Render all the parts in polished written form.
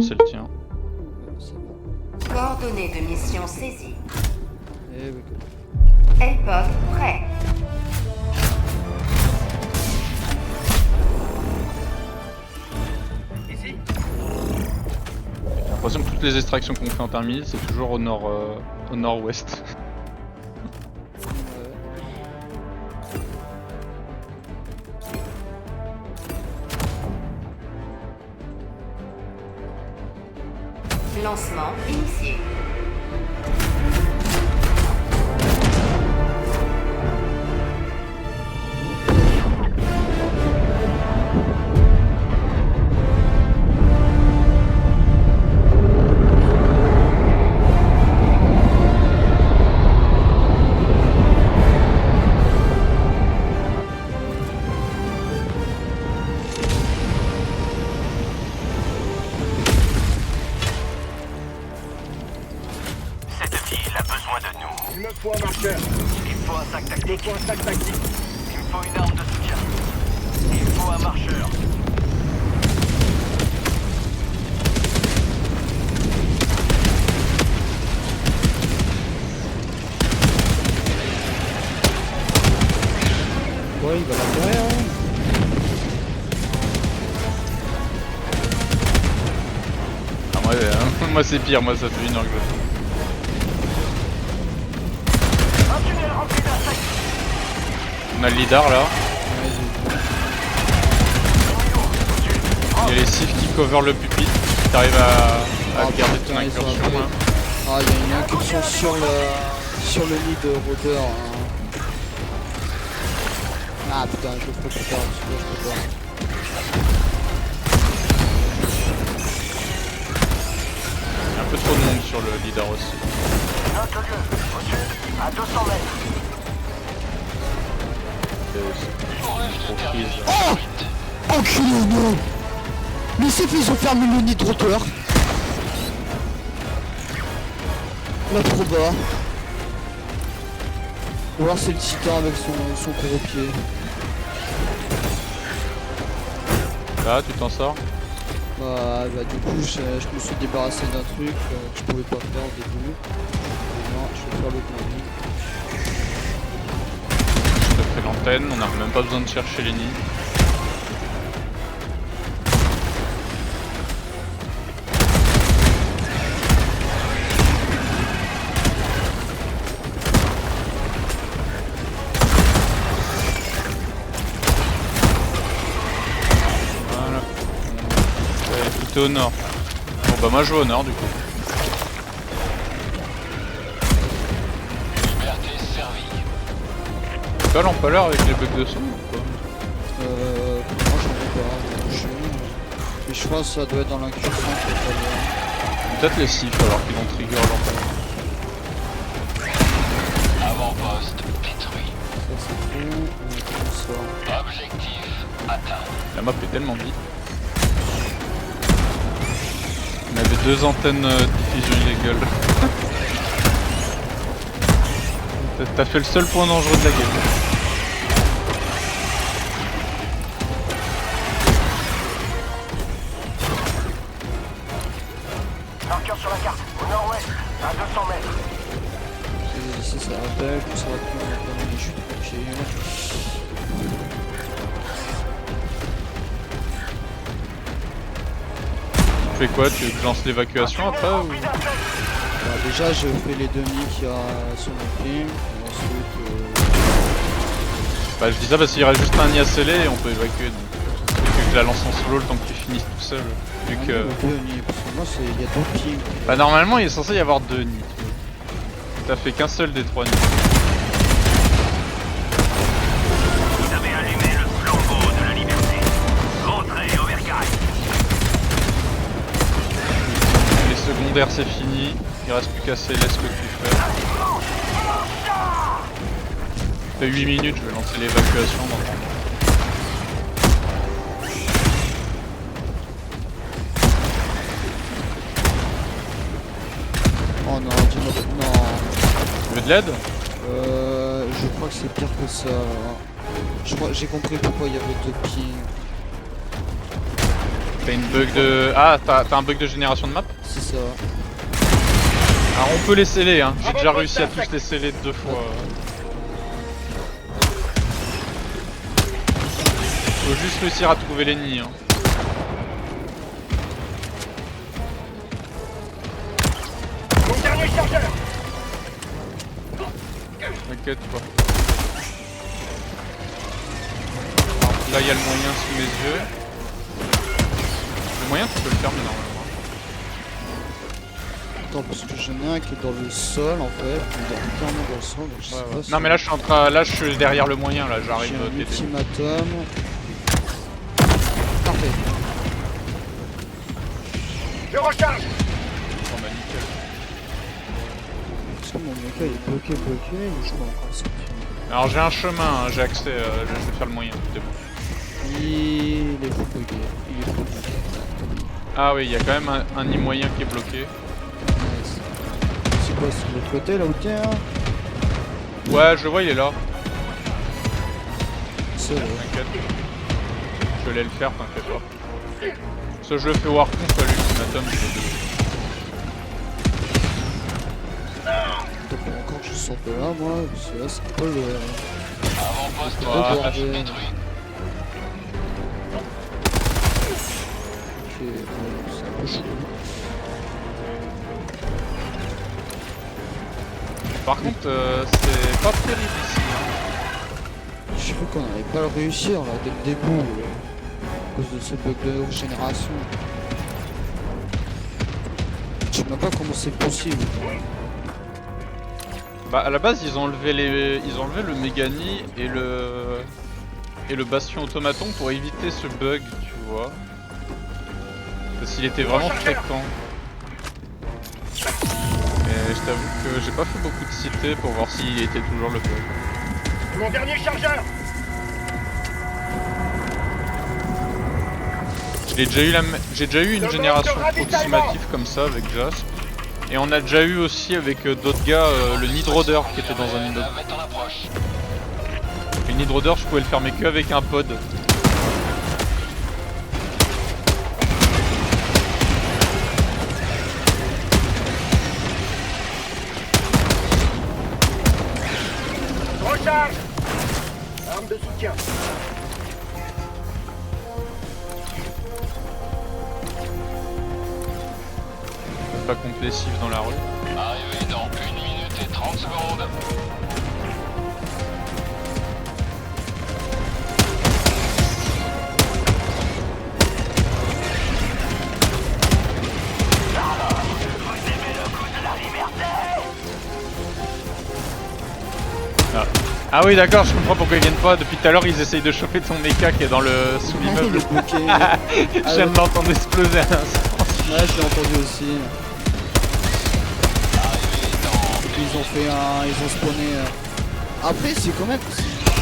c'est le tien. Ça va. Coordonnées de mission saisies. Eh oui, que... Helipod prêt. Ici? J'ai l'impression que toutes les extractions qu'on fait en terminus, c'est toujours au nord, au nord-ouest. Lancement initié. Il me faut un marqueur. Il me faut un sac tactique. Il me faut un sac tactique. Il me faut une arme de soutien. Il me faut un marcheur. Ouais, il va la faire, hein. Ah, moi c'est pire, moi ça fait 1 heure que je fais. Un tunnel rempli d'insectes. On a le lidar là, Ouais, il y a les cifs qui cover le pupitre, si t'arrives à garder ton putain, ils sont incursion. après. Hein. Ah, il y a une incursion sur le nid de rotor. Hein. Ah putain, je le ferai plus tard, parce que là, je peux pas. Il y a un peu trop de monde sur le lidar aussi. Note le lieu. Au sud, à 200 mètres. Trop prise. Oh enculé, non. Mais c'est fait, ils ont fermé le nid de rotor. Là, trop bas. Ou alors c'est le titan avec son gros pied. Là, tu t'en sors? Bah du coup je me suis débarrassé d'un truc que je pouvais pas faire au début. Et non, je vais faire l'autre nid. Je te fais l'antenne, on n'a même pas besoin de chercher les nids. Voilà. Tout est au nord. Bon bah moi je vais au nord du coup. T'as l'empaleur avec les bugs de son ou quoi? Moi j'en ai pas, mais je pense que ça doit être dans l'incursion qu'il faut aller. Peut-être les cifs alors qu'ils vont trigger l'empaleur. Avant-poste détruit. Ça c'est tout, on sort. Objectif atteint. La map est tellement vite. On avait 2 antennes diffusion illégale. T'as fait le seul point dangereux de la game. Marqueur sur la carte. Au nord-ouest, à 200 mètres. Ici ça rappelle, plus ça va plus dans les chutes tranquilles. Tu fais quoi? Tu veux que je lance l'évacuation après ou... Bah, déjà je fais les demi qu'il y a sur mon film, et ensuite Bah je dis ça parce qu'il reste juste un nid à sceller et on peut évacuer donc. Vu que je la lance en solo le temps que tu finisses tout seul. Vu que... deux nids, parce que moi il y a deux pings. Bah normalement il est censé y avoir 2 nids. T'as fait qu'un seul des 3 nids. Vous avez allumé le flambeau de la liberté. Rentrez au bercail. Les secondaires c'est fini. Il reste plus qu'à sceller ce que tu fais. Ça fait 8 minutes, je vais lancer l'évacuation dans le temps. Oh non, dis-moi non. Tu veux de l'aide? Je crois que c'est pire que ça. Je crois j'ai compris pourquoi il y avait deux pings. T'as une bug de... Ah, t'as un bug de génération de map? C'est ça. Alors on peut les sceller, hein. J'ai déjà réussi à tous les sceller 2 fois. Faut juste réussir à trouver les nids, hein. Mon dernier chargeur. T'inquiète pas. Alors, là il y a le moyen sous mes yeux. Le moyen tu peux le fermer normalement. Attends, parce que j'en ai un qui est dans le sol en fait. Il est clairement dans le sol, donc je sais pas si Non mais là je suis en train... Là je suis derrière le moyen, là j'arrive j'ai un t'aider. ultimatum. Parfait. Je recharge. Oh bah nickel. Parce que mon mecha il est bloqué, mais je peux encore sortir. Alors j'ai un chemin, hein, j'ai accès, je vais faire le moyen, c'est bon. Il est full bugué. Il est full bugué. Ah oui, il y a quand même un nid moyen qui est bloqué. Nice. C'est quoi, c'est de l'autre côté là où t'es hein? Ouais, je le vois, il est là. C'est vrai. T'inquiète. Je vais aller le faire, t'inquiète pas. Ça je le fais au harpon, pas l'ultimatum. Faut pas encore que je sorte de là moi, parce que là c'est pas le... Avant-poste Oh, Alpha bordel. détruit. Ok, c'est un peu chaud. Par contre, c'est pas terrible ici. Hein. J'ai cru qu'on n'allait pas le réussir là dès le début, à cause de ce bug de régénération. Je sais même pas comment c'est possible. Bah à la base ils ont enlevé le Mégani et le bastion automaton pour éviter ce bug, tu vois. Parce qu'il était vraiment fréquent. Mais je t'avoue que j'ai pas fait beaucoup de cités pour voir s'il était toujours le bug. Mon dernier chargeur. J'ai déjà eu une génération approximative comme ça avec Jasp. Et on a déjà eu aussi avec d'autres gars le Nidroder qui était dans un immeuble. Mettre en approche. Le Nidroder je pouvais le fermer que avec un pod. Recharge. Arme de soutien. Pas compléssif dans la rue. Arrivé dans 1 minute et 30 secondes. Ah oui d'accord, je comprends pourquoi ils viennent pas. Depuis tout à l'heure ils essayent de choper ton mecha qui est dans le sous Il l'immeuble. est bloqué. Je viens de l'entendre exploser à l'instant. Ouais, je l'ai entendu aussi. Et puis ils ont fait un... ils ont spawné... Après c'est quand même...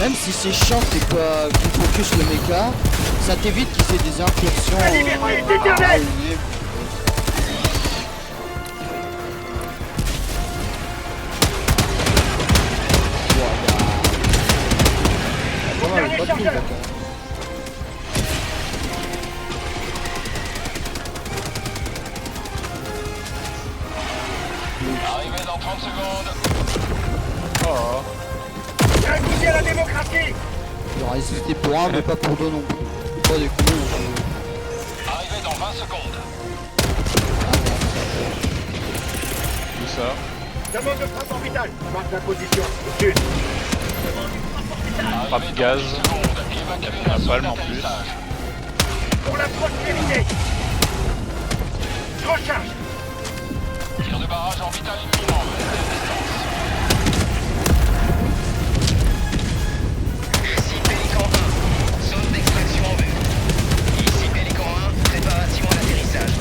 Même si c'est chiant que tu focus le mecha, ça t'évite qu'il y ait des incursions... La liberté est éternelle. Pas mal, pas de trucs, d'accord. Arrivé dans 30 secondes. Oh. Un coup à la démocratie. Il aura résisté pour un, mais pas pour deux non plus. Pas des coups, Arrivé dans 20 secondes. Tout ça. Demande de frappe orbitale. Marque la position. Au sud. Frappe gaz. Évacuez La la zone palme en plus. d'atterrissage. Pour la proximité. Je recharge. Tir de barrage orbital imminent. Ici Pélican 1, zone d'extraction en vue. Ici Pélican 1, préparation à l'atterrissage.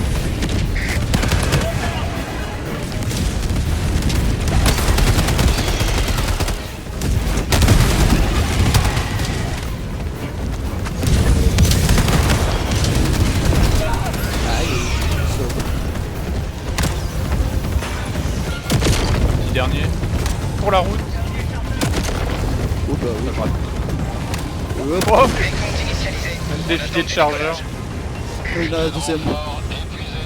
Petit dernier. Pour la route. Oh bah oui. À droite. Hop. Oh, Précompte initialisé. un défilé de chargeurs. Il a la deuxième. Renfort épuisé.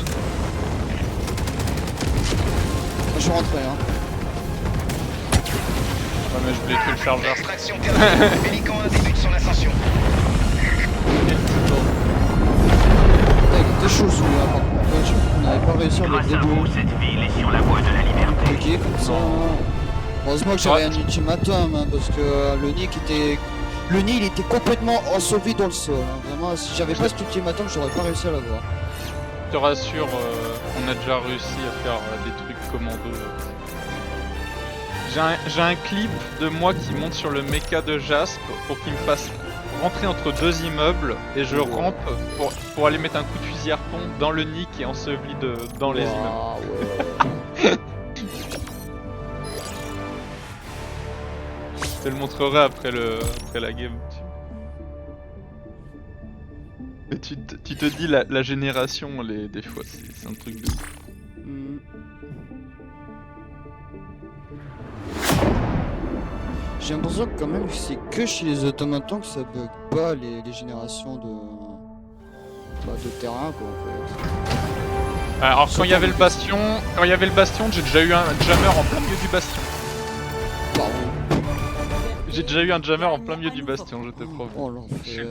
Je suis rentré hein. Ouais, mais je voulais tuer le chargeur. Extraction terminée. Pélican 1 débute son ascension. Il était chaud celui-là par contre. On n'avait pas réussi à le Grâce à début. vous, cette ville est sur la voie de la liberté. Ok, comme ça. Heureusement que j'avais un ultimatum hein, parce que le Nick était. Le nid il était complètement enseveli dans le sol. Hein. Vraiment, si j'avais pas cet ultimatum, j'aurais pas réussi à l'avoir. Je te rassure, on a déjà réussi à faire des trucs commando. J'ai un clip de moi qui monte sur le mecha de Jasp pour qu'il me fasse rentrer entre deux immeubles et je rampe pour aller mettre un coup de fusil harpon dans le nid qui est enseveli dans les immeubles. Ah ouais. Je te le montrerai après la game. Et tu te dis la génération, des fois, c'est un truc de ouf. Hmm. J'ai l'impression que quand même c'est que chez les automatons que ça bug pas les générations de terrain quoi en fait. Alors quand il y avait le bastion, j'ai déjà eu un jammer en plein milieu du bastion. Pardon. J'ai déjà eu un jammer en plein milieu du bastion, je te promets. Oh l'enfer.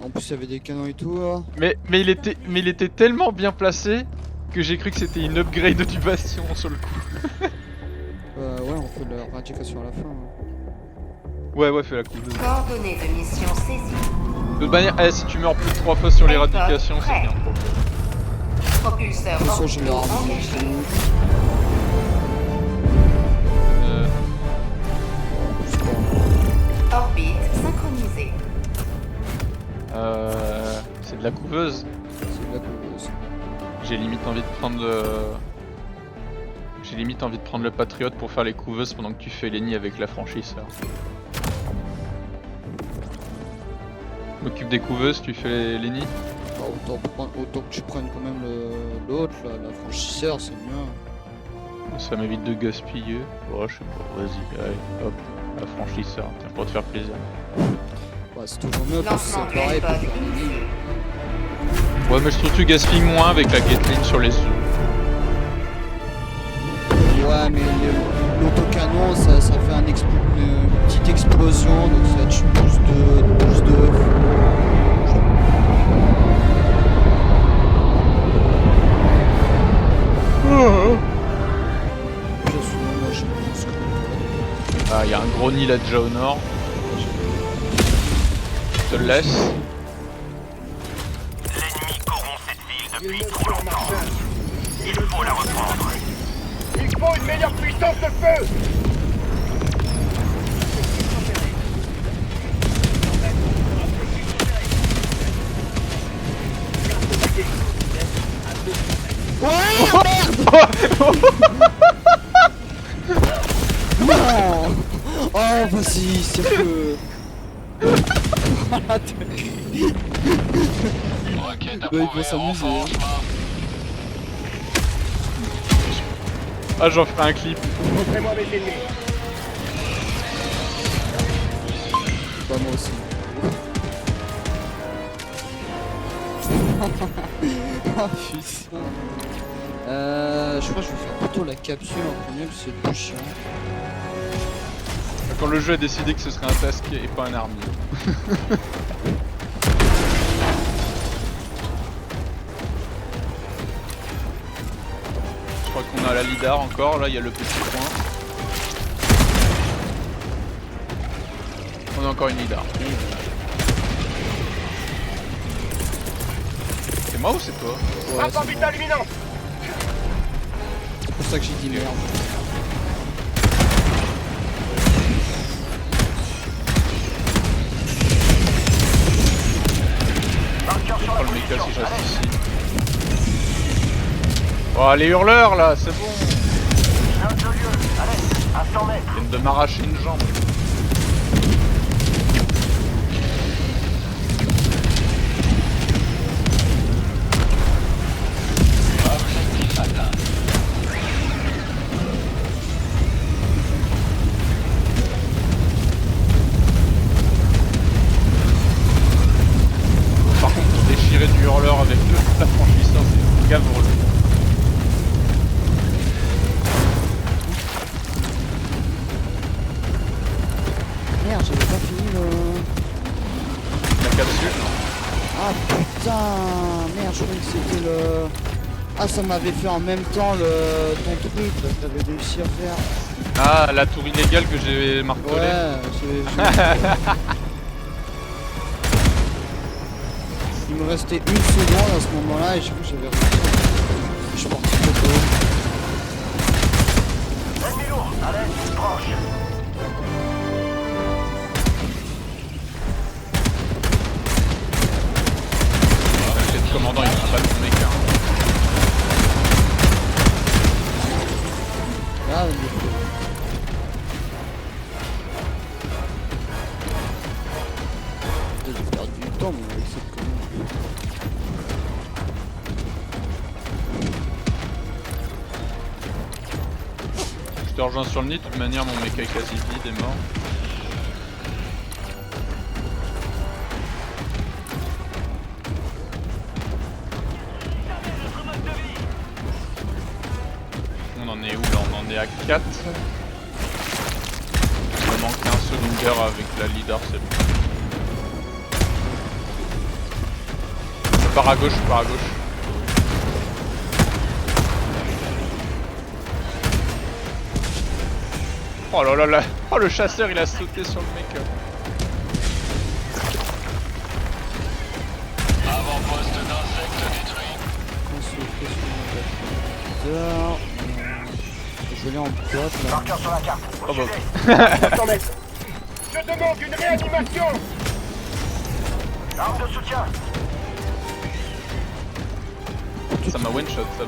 En plus il y avait des canons et tout là. Mais il était tellement bien placé que j'ai cru que c'était une upgrade du bastion sur le coup. Ouais on fait la radication à la fin. Hein. Ouais fais la couveuse. Coordonnées de mission saisies. De toute manière, si tu meurs plus de 3 fois sur l'éradication, c'est bien. Propulseur De toute façon je l'ai orbitaux ramené. engagé. Orbite synchronisée. C'est de la couveuse. C'est de la couveuse. J'ai limite envie de prendre le patriote pour faire les couveuses pendant que tu fais les nids avec l'affranchisseur. M'occupe des couveuses, tu fais les nids. Bah, autant que tu prennes quand même l'autre là, l'affranchisseur c'est mieux. Ça m'évite de gaspiller. Oh, je sais pas, vas-y, allez, hop, affranchisseur, tiens, pour te faire plaisir. Ouais c'est toujours mieux parce que Lancement c'est du pareil pour L-Pod faire les lignes. initié. Ouais, mais je trouve que tu gaspilles moins avec la Gatling sur les œufs. Ouais mais l'autocanon ça fait une petite explosion donc ça tue plus de Ah, il y a un gros nid là déjà au nord. Je te le laisse. L'ennemi corrompt cette ville depuis trop longtemps. Il faut la reprendre. Il faut une meilleure puissance de feu. Non. Oh vas-y c'est peu. Roquette Bah, ils approuvée, vont s'amuser, renfort en hein. chemin. Ah, j'en ferai un clip. Montrez-moi mes ennemis. Bah moi aussi. Oh putain. Je crois que je vais faire plutôt la capsule en premier parce que c'est le plus chiant. Quand le jeu a décidé que ce serait un task et pas un army. Je crois qu'on a la lidar encore, là il y a le petit point. On a encore une lidar. C'est moi ou c'est toi? Ouais, Frappe orbitale imminente. c'est pour ça que j'ai dit merde. Marqueur sur Oh la le méca position. si je reste Allez, ici. Oh les hurleurs là, c'est bon. note le lieu. Allez, à 100 mètres. Ils viennent de m'arracher une jambe. Objectif atteint. Par contre, déchirer du hurleur avec 2 Ah, ça m'avait fait en même temps ton truc là, que t'avais réussi à faire. Ah, la tour illégale que j'ai martelée. Ouais, il me restait une seconde à ce moment-là et j'ai vu que j'avais réussi. Je suis parti photo. Ennemi lourd, à l'aise, proche. Le commandant il m'a pas de mon mec. Hein. Ah, j'ai perdu du temps moi, avec cette commande. Je te rejoins sur le nid, de toute manière mon mec est quasi vide est mort. On en est où là? On en est à 4. Il me manque un secondaire avec la leader, c'est bon. Je pars à gauche, je pars à gauche. Oh là là là. Oh le chasseur il a sauté sur le mec. Avant-poste d'insectes détruit. Je l'ai en boîte là. Marqueur sur la carte. Oh bah. Je t'en mets. Je demande une réanimation. Arme de soutien. Ça m'a one shot, ça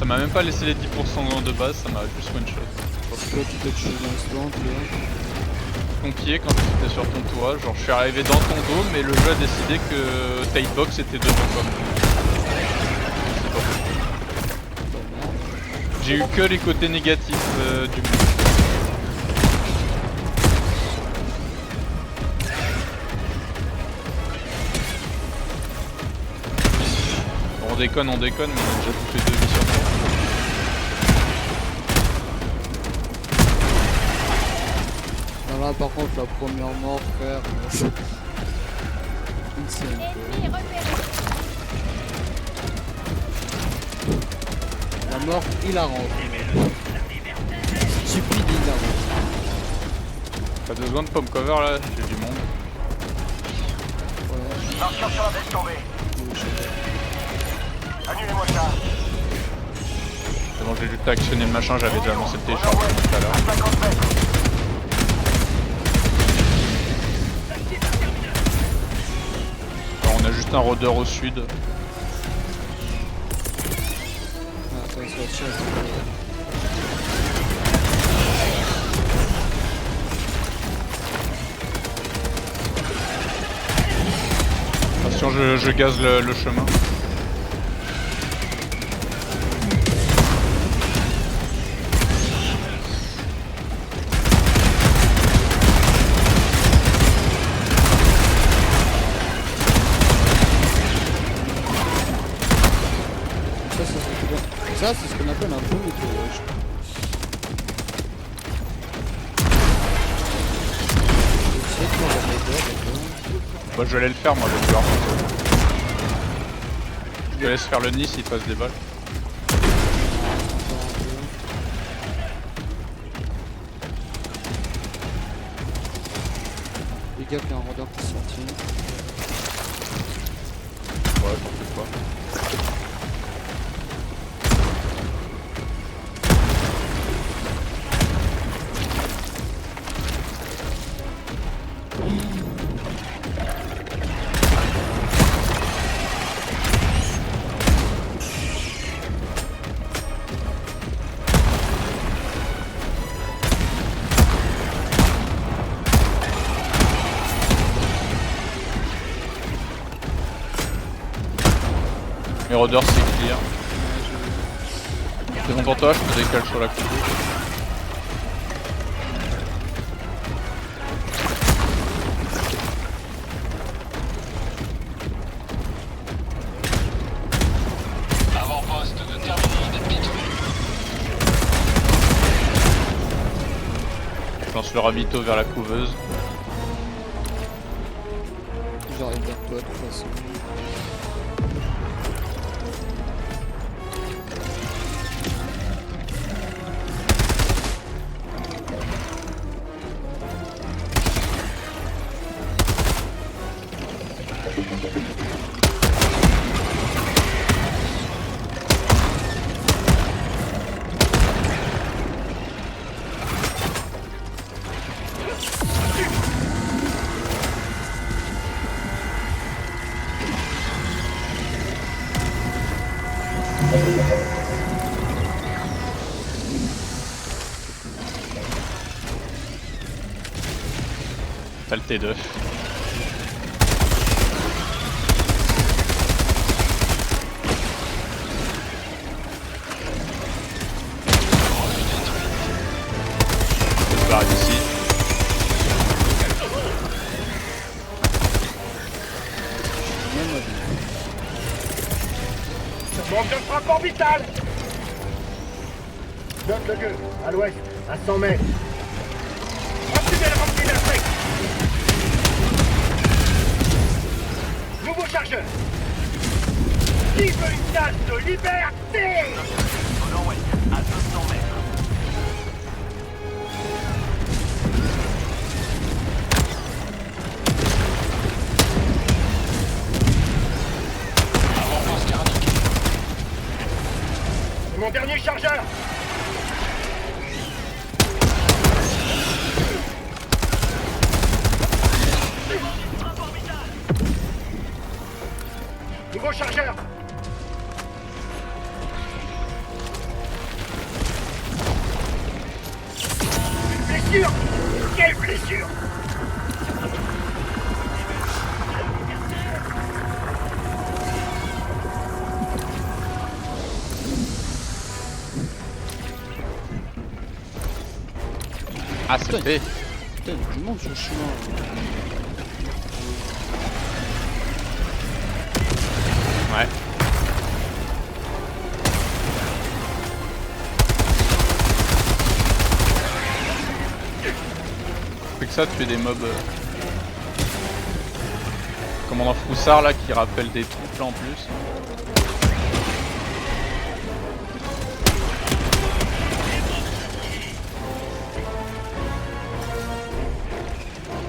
m'a même pas laissé les 10% de base, ça m'a juste one shot. Parce que tu peux tuer l'instant, tu vois. Pompier quand j'étais sur ton toit, genre je suis arrivé dans ton dos mais le jeu a décidé que Tightbox était devant toi. C'est pas possible. J'ai eu que les côtés négatifs du monde. Bon, on déconne mais on a déjà bouffé 2 vies sur toi. Là par contre la première mort frère. Insane. La mort hilarante. Stupide hilarante. T'as besoin de pomme cover là, j'ai du monde. Ouais. Marqueur sur la bête tombée. Annulez-moi ça. C'est bon, j'ai juste actionné le machin, j'avais déjà lancé le téléchargement tout à l'heure. À 50 mètres. Alors, on a juste un rôdeur au sud. Ah, ça va se faire chier. Attention, je gaze le chemin. Ça, c'est ce qu'on appelle un bon nettoyage. Bah je vais aller le faire moi le tueur. Je te laisse faire le nid s'il passe des balles. Les gars, il y a un rôdeur qui est sorti. Ouais, t'en fais pas. Mes rôdeurs c'est clear. C'est bon pour toi, je te décale sur la coupe. Avant-poste de terminide détruit. Je lance le ravito vers la couveuse. J'arrive vers toi de toute façon. Saleté d'œuf. C'est pas ici. Même avis. Manque de frappe orbitale. Note le gueux, à l'ouest, à 100 mètres. Obtenez le rempli d'insectes. Nouveau chargeur. Qui veut une tasse de liberté? Au nord-ouest, à 200 mètres. Avant-poste carnique. C'est mon dernier chargeur. Nouveau chargeur. Blessure. Quelle blessure? Ah, c'est fait. Putain, il y a du monde sur le chemin. Ouais. Plus que ça, tu fais des mobs. Commandant Froussard là qui rappelle des troupes là en plus.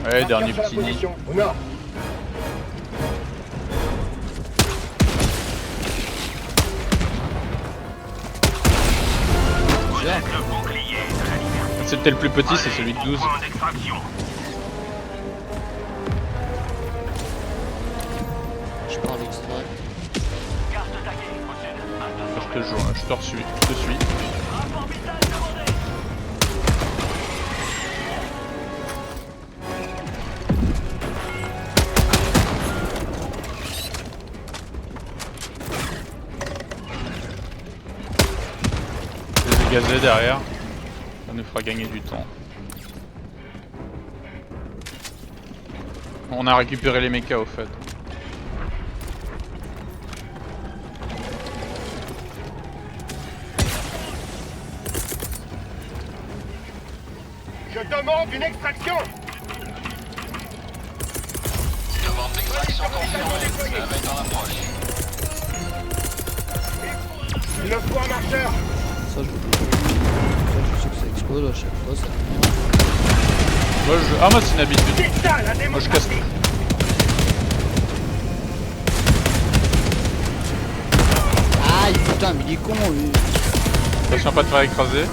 Ouais, dernier Marqueur sur la petit nid. position, au nord. C'était le plus petit, c'est celui de 12. Je parle extract. Je te reçus, je te suis. Je vais gazer derrière, ça nous fera gagner du temps. On a récupéré les mechas au fait. Je demande une extraction. Demande d'extraction confirmée. La mettre en approche. Il me faut un marcheur. Ça, je sais que ça explose à chaque fois, ça. Moi c'est une habitude. C'est ça la Moi je casse. démocratie. Aïe, putain, mais il est con, lui. Attention à pas te faire écraser.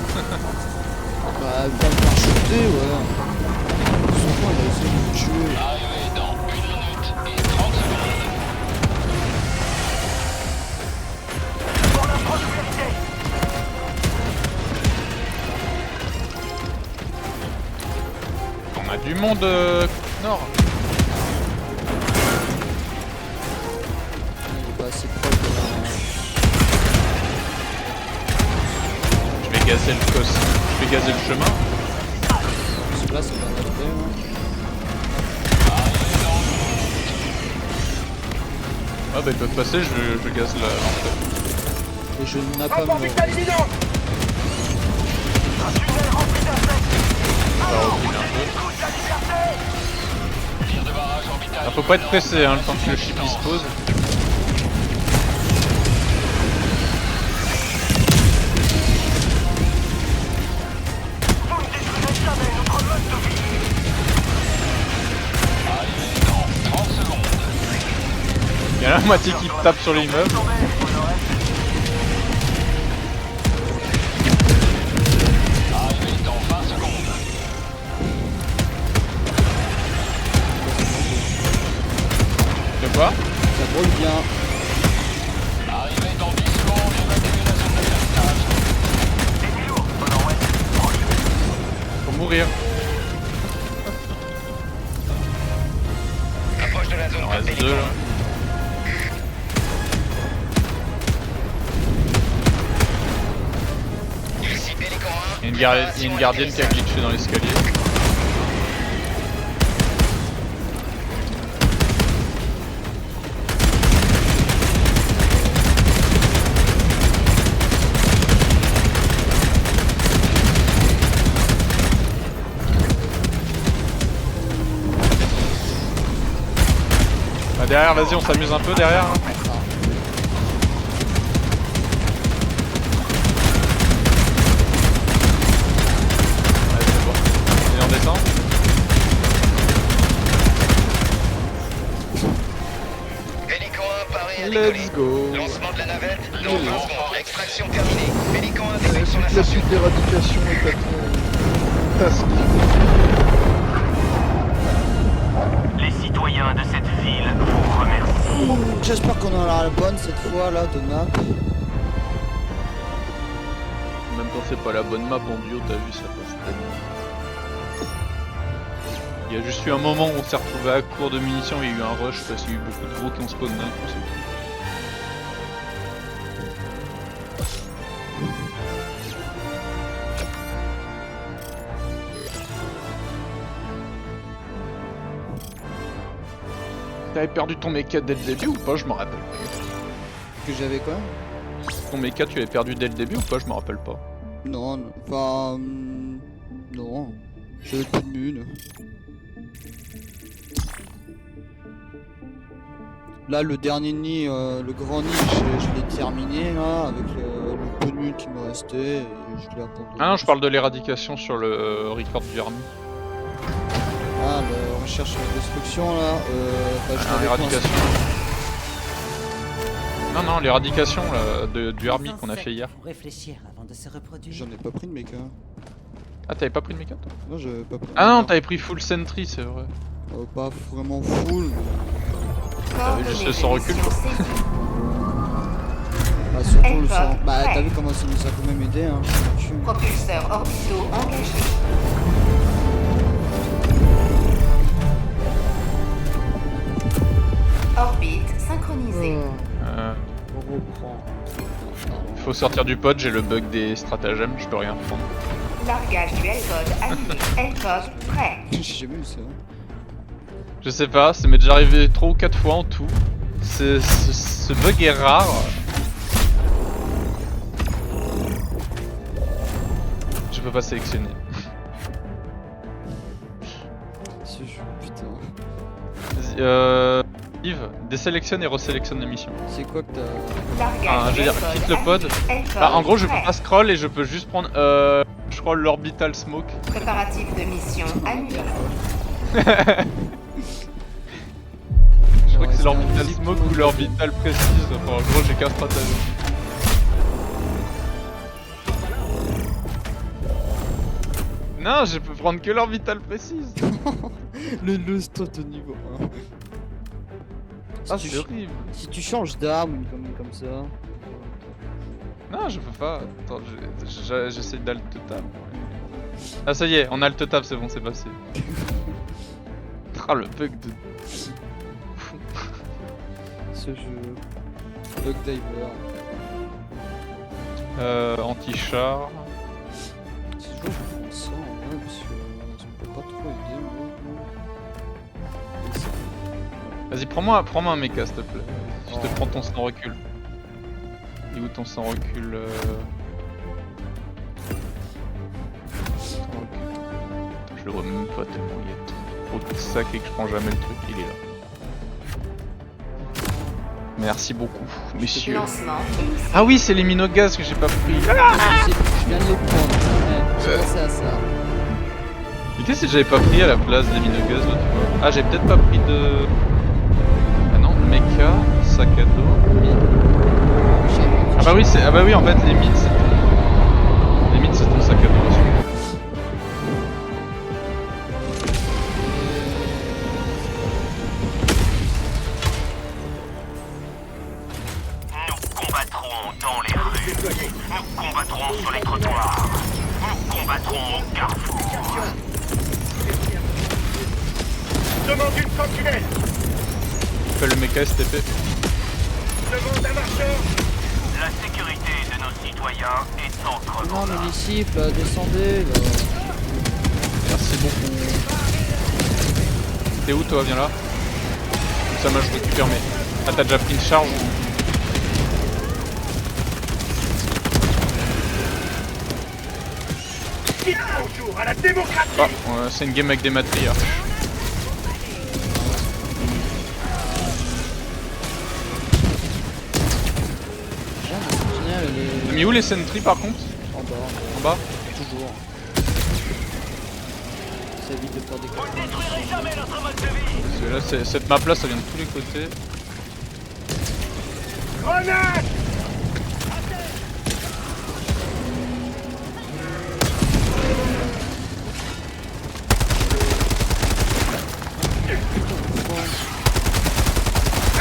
Bah, pas me faire shooter, ouais. Son point, il a essayé de me tuer. Arrivé dans 1 minute et 30 secondes. Pour la prospérité. On a du monde nord. Il est pas assez proche de la... Je vais gazer le cos. Je vais gazer le chemin. Parce que là, c'est pas adapté, hein. Ah bah ils peuvent passer, je gaze l'entrée. Et je n'ai pas Rapport mort. vital imminent. Un tunnel rempli d'insectes. Ça va reculer un peu. Écoute la liberté. Tir de barrage orbital. Ah, faut pas être pressé hein, le temps que le chip il se pose. Vous ne détruirez jamais notre mode de vie. Arrivé dans 30 secondes. Il y a la moitié qui tape sur l'immeuble. Arrivé dans 20 secondes. De quoi? Ça brûle bien. Arrivé dans 10 secondes. Évacuez la zone d'atterrissage. Ennemi lourd, au nord-ouest. Faut mourir. Il y a une gardienne qui a glitché dans l'escalier. Bah derrière, vas-y, on s'amuse un peu derrière. Hein. Allez, c'est bon. Et on descend. Hélico 1 paré à Let's décoller. go. Lancement de la navette dans 20 secondes. Extraction terminée. Hélico 1 débute son Toute la ascension. suite d'éradication est à ton task. Les citoyens de cette ville vous remercient. J'espère qu'on aura la bonne cette fois là de map. Même quand c'est pas la bonne map en duo, t'as vu, ça passe tellement. Il y a juste eu un moment où on s'est retrouvé à court de munitions, il y a eu un rush parce qu'il y a eu beaucoup de gros qui ont spawn d'un coup, c'est tout. T'avais perdu ton mecha dès le début ou pas? Je m'en rappelle. Que j'avais quoi? Ton mecha tu l'avais perdu dès le début ou pas? Je m'en rappelle pas. Non, enfin... non. J'avais plus de mune. Là, le dernier nid, le grand nid, je l'ai terminé là, avec le peu de mune qui me restait, et je l'ai abandonné. Ah non, je parle de l'éradication sur le record du army. Ah, la recherche et la destruction là, bah, je Ah, l'avais l'éradication. coincé. Non, non, l'éradication là, du army qu'on a fait hier. Réfléchir avant de se reproduire. J'en ai pas pris de méca. Ah, t'avais pas pris de mecha toi? Non, j'avais pas pris de Ah non, méca. t'avais pris full sentry, c'est vrai. Pas vraiment full, mais... T'avais juste le sang recul, quoi. Bah, surtout le Elfog, sang. Bah, t'as prêt. vu comment ça nous a quand même aidé, hein. Je suis- Propulseurs orbitaux engagés. Orbite synchronisée. On reprend. Faut sortir du pod, j'ai le bug des stratagèmes, je peux rien prendre. Largage du L-code annulé. L-code prêt. J'ai jamais vu ça. Je sais pas, ça m'est déjà arrivé 3 ou 4 fois en tout. Ce bug est rare. Je peux pas sélectionner. Ce jeu, putain. Vas-y, Yves, désélectionne et resélectionne la mission. C'est quoi que t'as... Largage Ah, je veux du dire, L-code quitte le pod. annulé. L-code Bah, en gros, je peux prêt. pas scroll et je peux juste prendre scroll l'orbital smoke. Préparatif de mission annulé. Je crois Ouais, que c'est c'est un l'orbital flip smoke mode. ou l'orbital précise. Enfin, en gros, j'ai qu'un stratagème. Non, je peux prendre que l'orbital précise. Le strat de niveau 1. Ah, Si c'est tu- horrible. Si tu changes d'arme comme ça... Non, je peux pas. Attends, j'essaie d'alt tab. Ah, ça y est, on a alt tab, c'est bon, c'est passé. Ah, le bug de. Ce jeu... Bug diver. Anti-char. Ce jeu, je prends ça en vrai parce que ça me peut pas trop aider moi. Et ça- Vas-y, prends-moi un mecha, s'il te plaît. Je te prends ton sans recul. Et où ton sans recul Sans recul. Attends, je le vois même pas tellement il y a trop de sacs et que je prends jamais le truc, il est là. Merci beaucoup, messieurs. Lancement initié. Ah oui, c'est les mines au gaz que j'ai pas pris. Je viens de les prendre. Ouais, j'ai pensé à ça. Mais qu'est-ce que j'avais pas pris à la place des mines au gaz l'autre fois? Ah, j'ai peut-être pas pris de. Ah non, mecha, sac à dos, mine. Ah bah oui, c'est. Ah bah oui, en fait, les mines c'est ton. Les mines c'est ton sac à dos. Celui-là. Nous combattrons dans les rues. Nous combattrons sur les trottoirs. Nous combattrons au carrefour. Demande une sentinelle. Fais le mecha STP. Demande un marcheur. La sécurité de nos citoyens citoyen est entre Non, municipal, là, descendez, là. Merci beaucoup. T'es où toi? Viens là. Comme ça moi je récupère mes... Ah t'as déjà pris une charge? Dites bonjour à la démocratie. Ah, c'est une game avec des matriarches. Tiens, le sentinelle, elle est T'as mis où les sentries par contre? en bas, En bas? toujours. Ça évite de faire des Vous ne détruirez jamais notre mode de vie. Parce que là, cette map là ça vient de tous les côtés. Grenade.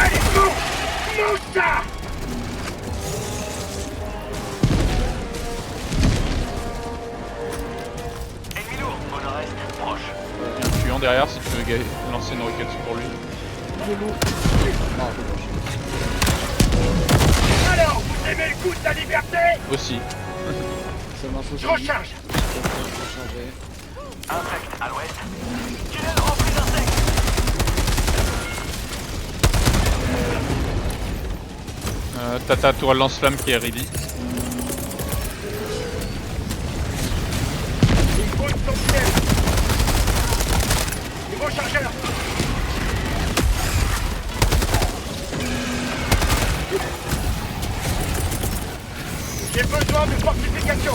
Allez, monte ça. Ennemi lourd, au nord-est, proche. Il y a un puant derrière si tu veux lancer une roquette pour lui. Alors, vous aimez le goût de la liberté? Aussi. Ça marche aussi. Je recharge. Recharger. Insecte à l'ouest. Tunnel rempli d'insectes. T'as ta tour à lance-flamme qui est ready. Il faut une sentinelle. Nouveau chargeur. J'ai besoin de fortification.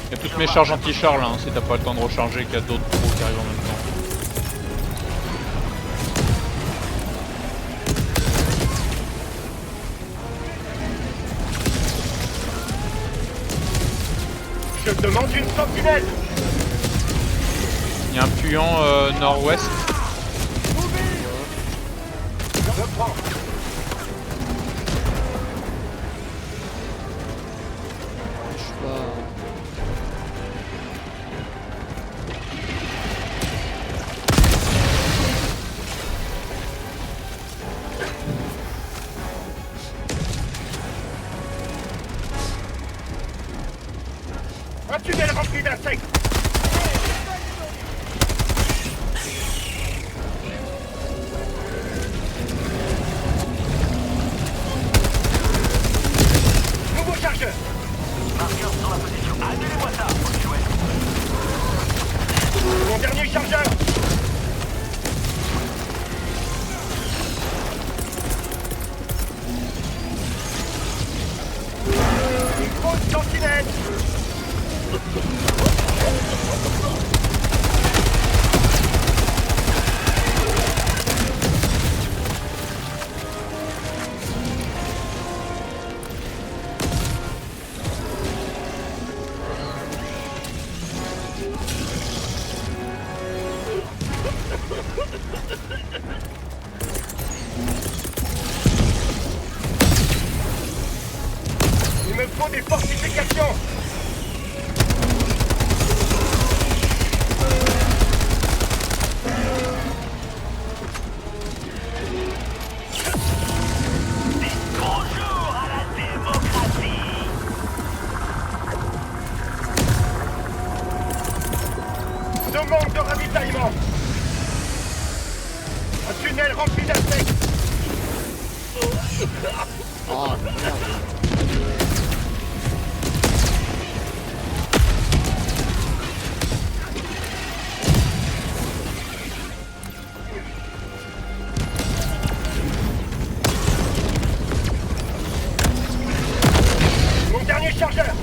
Il y a toutes mes charges anti-char là, hein, si t'as pas le temps de recharger, qu'il y a d'autres pros qui arrivent en même temps. Je demande une sentinelle. Il y a un puant nord-ouest. Je prends. Je sais pas. Un tunnel rempli d'insectes. Nouveau chargeur. Marqueur sur la position. Annulez-moi ça. Mon dernier chargeur. Une grosse sentinelle. Il me faut des fortifications. Bonjour à la démocratie. Demande de ravitaillement. Un tunnel rempli d'insectes. Ah, merde. Mon dernier chargeur.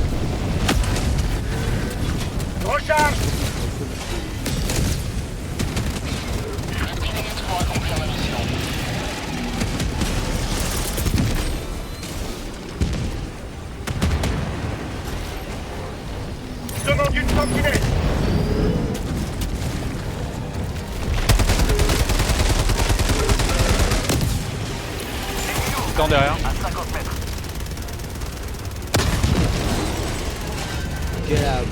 Recharge. Plus qu'une minute pour accomplir la mission. Demande une sentinelle. Temps derrière. À 50 mètres. Get out.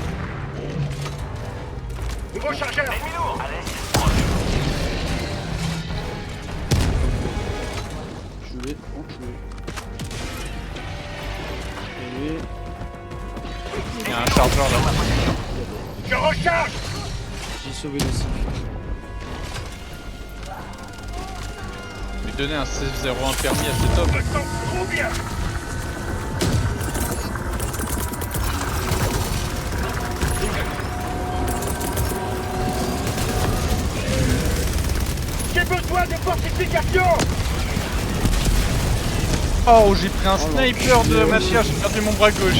Nouveau chargeur. Ennemi lourd. Allez. Je l'ai enculé. Et... Il y a un chargeur là. Je recharge. j'ai sauvé le cycle. Lui donner un 16-01 permis à cet homme. Je me sens trop bien. J'ai besoin de fortification. Oh, j'ai pris un sniper de Machia, j'ai perdu mon bras gauche.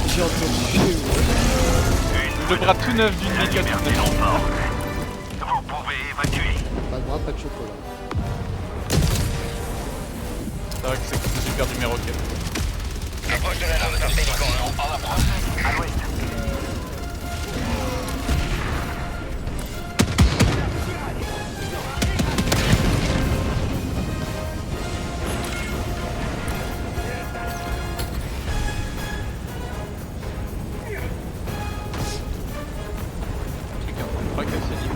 J'ai entendu. Le bras tout neuf d'une méca tout neuf. Vous pouvez évacuer. Pas de bras, pas de chocolat. C'est vrai que c'est cool, j'ai perdu mes roquettes. Approche de la zone par Pélican 1. À l'ouest. Le truc est en train de fracasser l'île.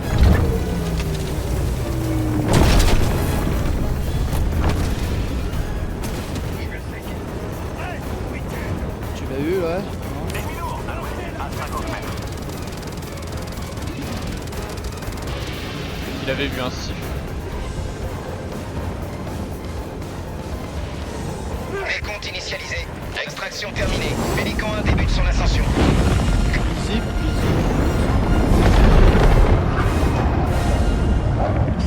Tu l'as eu, ouais? Ennemi lourd. À l'ouest. À 50 mètres. Il avait vu un siffle. Décompte initialisé. Extraction terminée. Pélican 1 débute son ascension. Zip,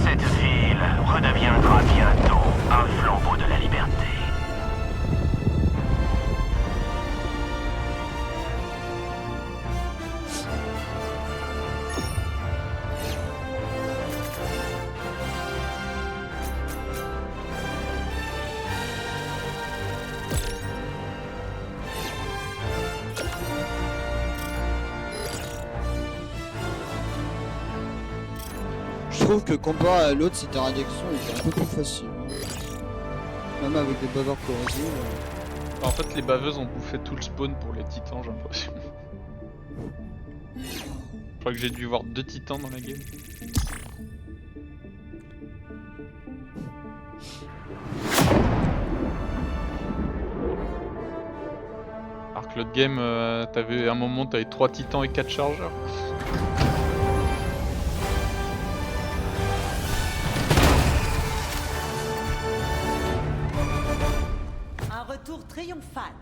Cette ville redeviendra bientôt un flambeau de la liberté. Je trouve que comparé à l'autre, c'était rédaction, il était un peu plus facile. Même avec des baveurs corrosifs. En fait, les baveuses ont bouffé tout le spawn pour les titans, j'ai l'impression. Je crois que j'ai dû voir 2 titans dans la game. Alors que l'autre game, t'avais un moment, t'avais 3 titans et 4 chargeurs. Un retour triomphal.